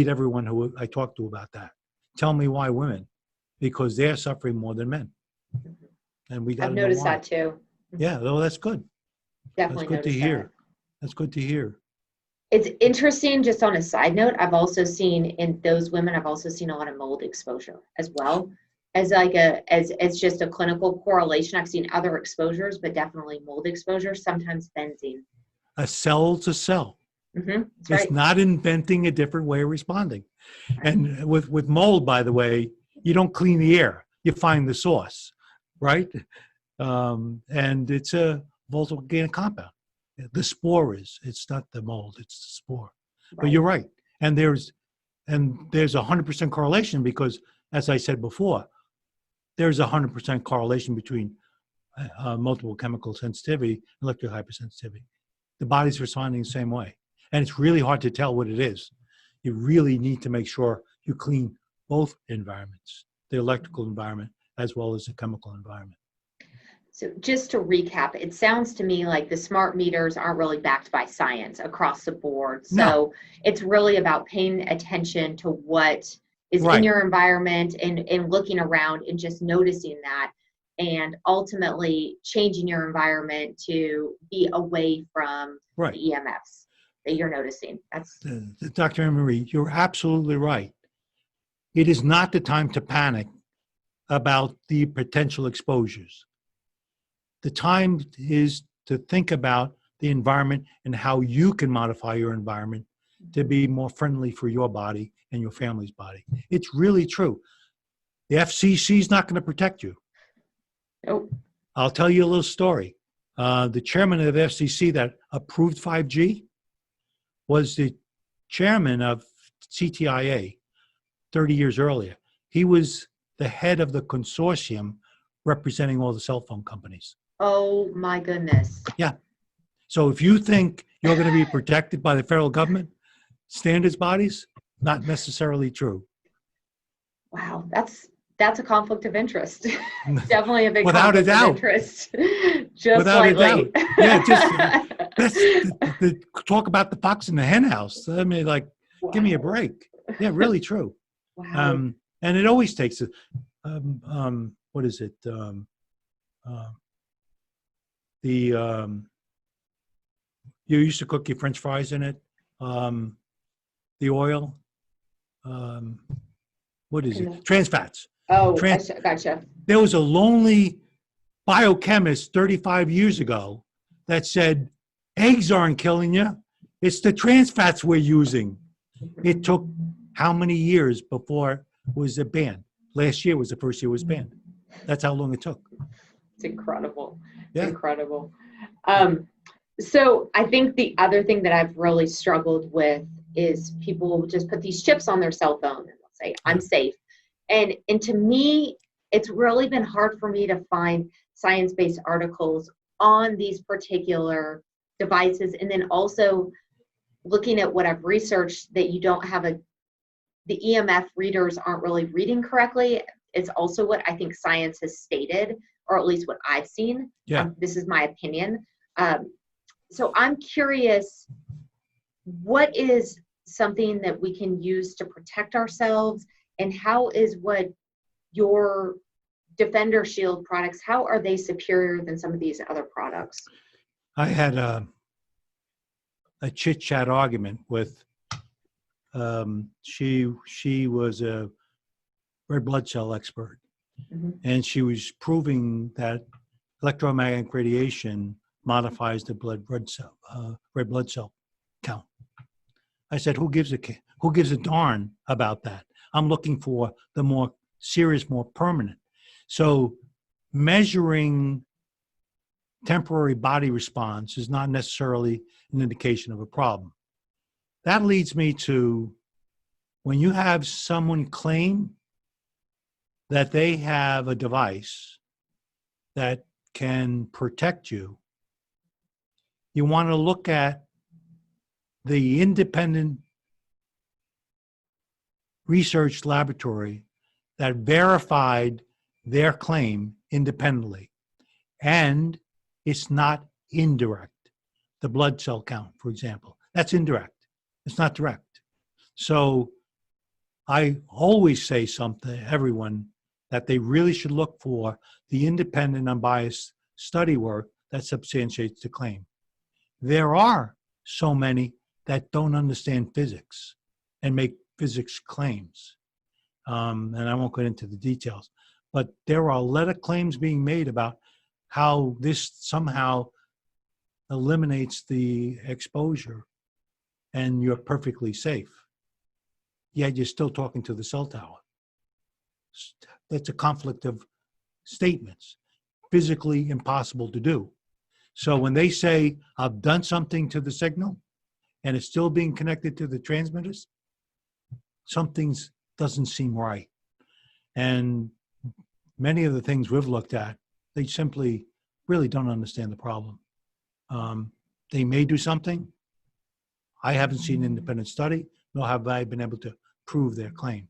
everyone who I talked to about that. Tell me why women? Because they're suffering more than men. And we got to know why. I've noticed that too. Yeah, well, that's good. Definitely. That's good to hear. That's good to hear. It's interesting, just on a side note, I've also seen in those women, I've also seen a lot of mold exposure as well. As just a clinical correlation. I've seen other exposures, but definitely mold exposure, sometimes benzene. A cell to cell. Mm-hmm. It's right. not inventing a different way of responding. Right. And with mold, by the way, you don't clean the air. You find the source, right? And it's a volatile organic compound. The spore is. It's not the mold. It's the spore. But you're right. And there's 100% correlation because, as I said before, there's 100% correlation between multiple chemical sensitivity and electrical hypersensitivity. The body's responding the same way. And it's really hard to tell what it is. You really need to make sure you clean both environments, the electrical environment as well as the chemical environment. So just to recap, it sounds to me like the smart meters aren't really backed by science across the board. So No. It's really about paying attention to what is in your environment and looking around and just noticing that, and ultimately changing your environment to be away from the EMFs that you're noticing. That's Dr. Anne-Marie, you're absolutely right. It is not the time to panic about the potential exposures. The time is to think about the environment and how you can modify your environment to be more friendly for your body and your family's body. It's really true. The FCC is not going to protect you. Nope. I'll tell you a little story. The chairman of the FCC that approved 5G was the chairman of CTIA 30 years earlier. He was the head of the consortium representing all the cell phone companies. Oh my goodness. Yeah. So if you think you're going to be protected by the federal government standards bodies, not necessarily true. Wow, that's a conflict of interest. Definitely a big Without conflict a doubt. of interest. Just Without slightly. a doubt. Yeah, that's the talk about the fox in the hen house. I mean, like, give me a break. Yeah, really true. Wow. And it always takes what is it? You used to cook your French fries in it. The oil. What is it? Trans fats. Oh, gotcha. There was a lonely biochemist 35 years ago that said, eggs aren't killing you. It's the trans fats we're using. It took how many years before it was banned? Last year was the first year it was banned. That's how long it took. It's incredible. Yeah. Incredible. So I think the other thing that I've really struggled with is people just put these chips on their cell phone and they'll say, I'm safe. And to me, it's really been hard for me to find science-based articles on these particular devices. And then also looking at what I've researched, that you don't have the EMF readers aren't really reading correctly. It's also what I think science has stated, or at least what I've seen. Yeah. This is my opinion. So I'm curious, what is something that we can use to protect ourselves, and how is what your Defender Shield products, how are they superior than some of these other products? I had a chit-chat argument with, she was a red blood cell expert, and she was proving that electromagnetic radiation modifies the red blood cell count. I said, who gives a darn about that? I'm looking for the more serious, more permanent. So measuring temporary body response is not necessarily an indication of a problem. That leads me to, when you have someone claim that they have a device that can protect you, you want to look at the independent research laboratory that verified their claim independently. And it's not indirect. The blood cell count, for example, that's indirect. It's not direct. So I always say something to everyone that they really should look for the independent, unbiased study work that substantiates the claim. There are so many that don't understand physics and make physics claims. And I won't get into the details, but there are a lot of claims being made about how this somehow eliminates the exposure and you're perfectly safe. Yet you're still talking to the cell tower. That's a conflict of statements. physically impossible to do. So when they say, I've done something to the signal and it's still being connected to the transmitters, something doesn't seem right. And many of the things we've looked at, they simply really don't understand the problem. They may do something. I haven't seen an independent study, nor have I been able to prove their claim.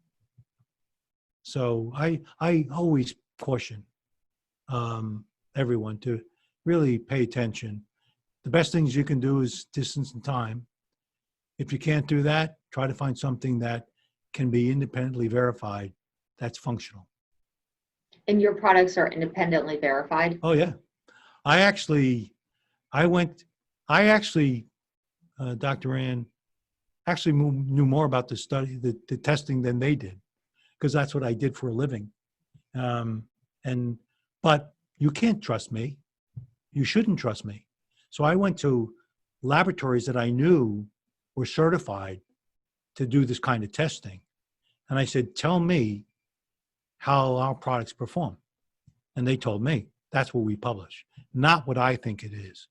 So I always caution everyone to really pay attention. The best things you can do is distance and time. If you can't do that, try to find something that can be independently verified that's functional. And your products are independently verified? Oh yeah. Dr. Ann, actually knew more about the study, the testing than they did, because that's what I did for a living. But you can't trust me. You shouldn't trust me. So I went to laboratories that I knew were certified to do this kind of testing. And I said, tell me how our products perform. And they told me, that's what we publish, not what I think it is.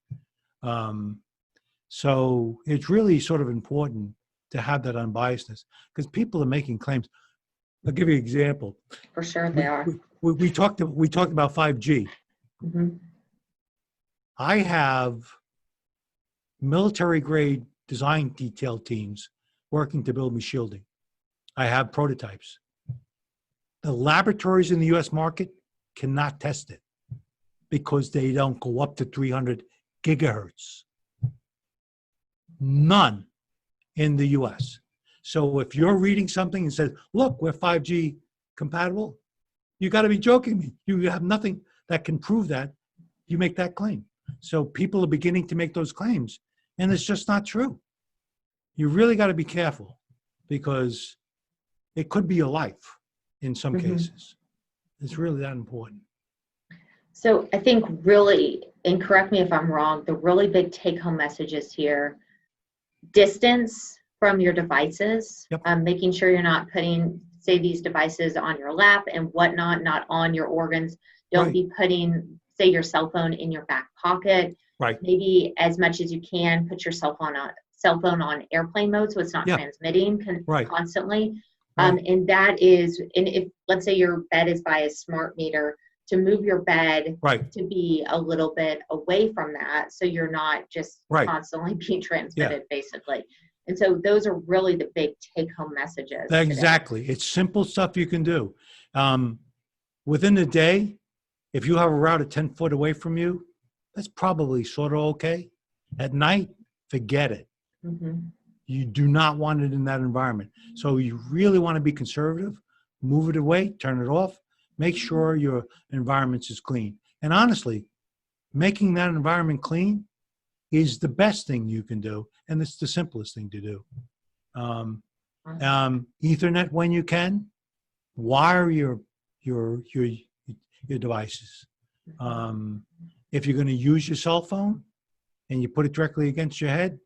So it's really sort of important to have that unbiasedness, because people are making claims. I'll give you an example. For sure they are. We talked about 5G. Mm-hmm. I have military grade design detail teams working to build me shielding. I have prototypes. The laboratories in the US market cannot test it because they don't go up to 300 gigahertz. None in the US. So if you're reading something and says, look, we're 5G compatible, you got to be joking me. You have nothing that can prove that. You make that claim. So people are beginning to make those claims, and it's just not true. You really got to be careful, because it could be your life in some cases. It's really that important. So I think really, and correct me if I'm wrong, the really big take-home message is here: distance from your devices, making sure you're not putting, say, these devices on your lap and whatnot, not on your organs. Don't be putting, say, your cell phone in your back pocket. Right. Maybe as much as you can, put your cell phone on airplane mode so it's not transmitting constantly. And that is, and if, let's say your bed is by a smart meter, to move your bed to be a little bit away from that, so you're not just constantly being transmitted, basically. And so those are really the big take-home messages. Exactly. It's simple stuff you can do. Within a day, if you have a router 10 foot away from you, that's probably sort of okay. At night, forget it. You do not want it in that environment. So you really want to be conservative, move it away, turn it off, make sure your environment is clean. And honestly, making that environment clean is the best thing you can do, and it's the simplest thing to do. Ethernet when you can, wire your devices. If you're going to use your cell phone and you put it directly against your head,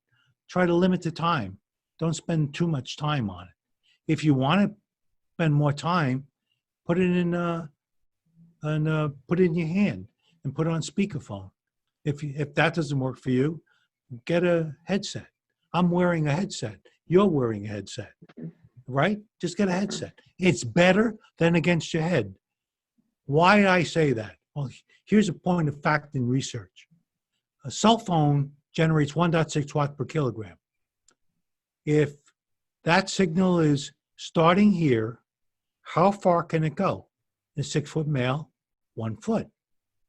try to limit the time. Don't spend too much time on it. If you want to spend more time, put it in put it in your hand and put it on speakerphone. If that doesn't work for you, get a headset. I'm wearing a headset. You're wearing a headset, right? Just get a headset. It's better than against your head. Why did I say that? Well, here's a point of fact in research. A cell phone generates 1.6 watts per kilogram. If that signal is starting here, how far can it go? A 6-foot male, 1 foot,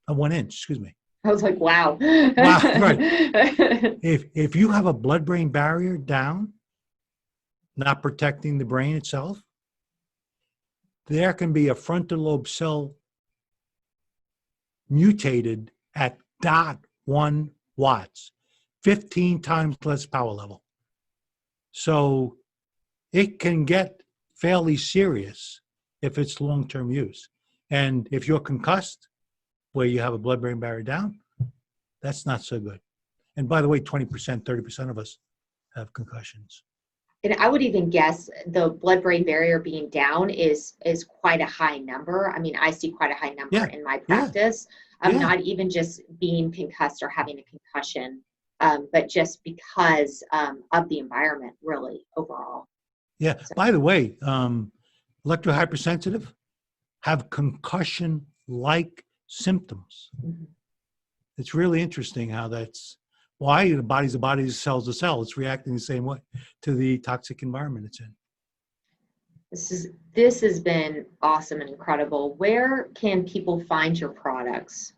1 inch, excuse me. I was like, wow. Wow, right. If you have a blood-brain barrier down, not protecting the brain itself, there can be a frontal lobe cell mutated at 0.1 watts, 15 times less power level. So it can get fairly serious if it's long-term use. And if you're concussed, where you have a blood-brain barrier down, that's not so good. And by the way, 20%, 30% of us have concussions. And I would even guess the blood-brain barrier being down is quite a high number. I mean, I see quite a high number Yeah, in my yeah, practice. yeah. Not even just being concussed or having a concussion, but just because of the environment, really, overall. Yeah. So, By the way, electrohypersensitive have concussion-like symptoms. mhm. It's really interesting how that's why the body's a body, cell's a cell. It's reacting the same way to the toxic environment it's in. This has been awesome and incredible. Where can people find your products?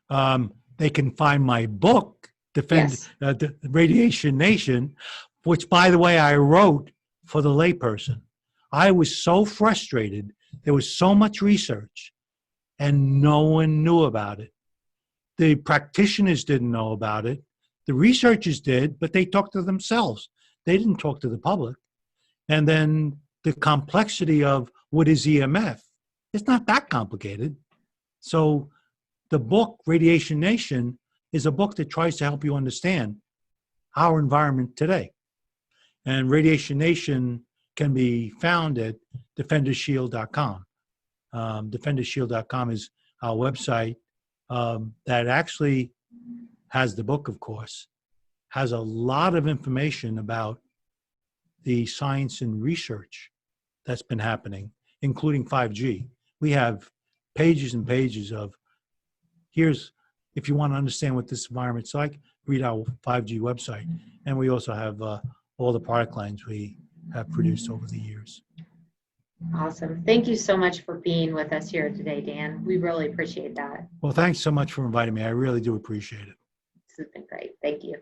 They can find my book, Yes. The Radiation Nation, which, by the way, I wrote for the layperson. I was so frustrated. There was so much research, and no one knew about it. The practitioners didn't know about it. The researchers did, but they talked to themselves. They didn't talk to the public. And then the complexity of what is EMF, it's not that complicated. So the book, Radiation Nation, is a book that tries to help you understand our environment today. And Radiation Nation can be found at defendershield.com. Defendershield.com is our website that actually has the book, of course, has a lot of information about the science and research that's been happening, including 5G. We have pages and pages of, if you want to understand what this environment's like, read our 5G website. And we also have all the product lines we have produced over the years. Awesome. Thank you so much for being with us here today, Dan. We really appreciate that. Well, thanks so much for inviting me. I really do appreciate it. This has been great. Thank you.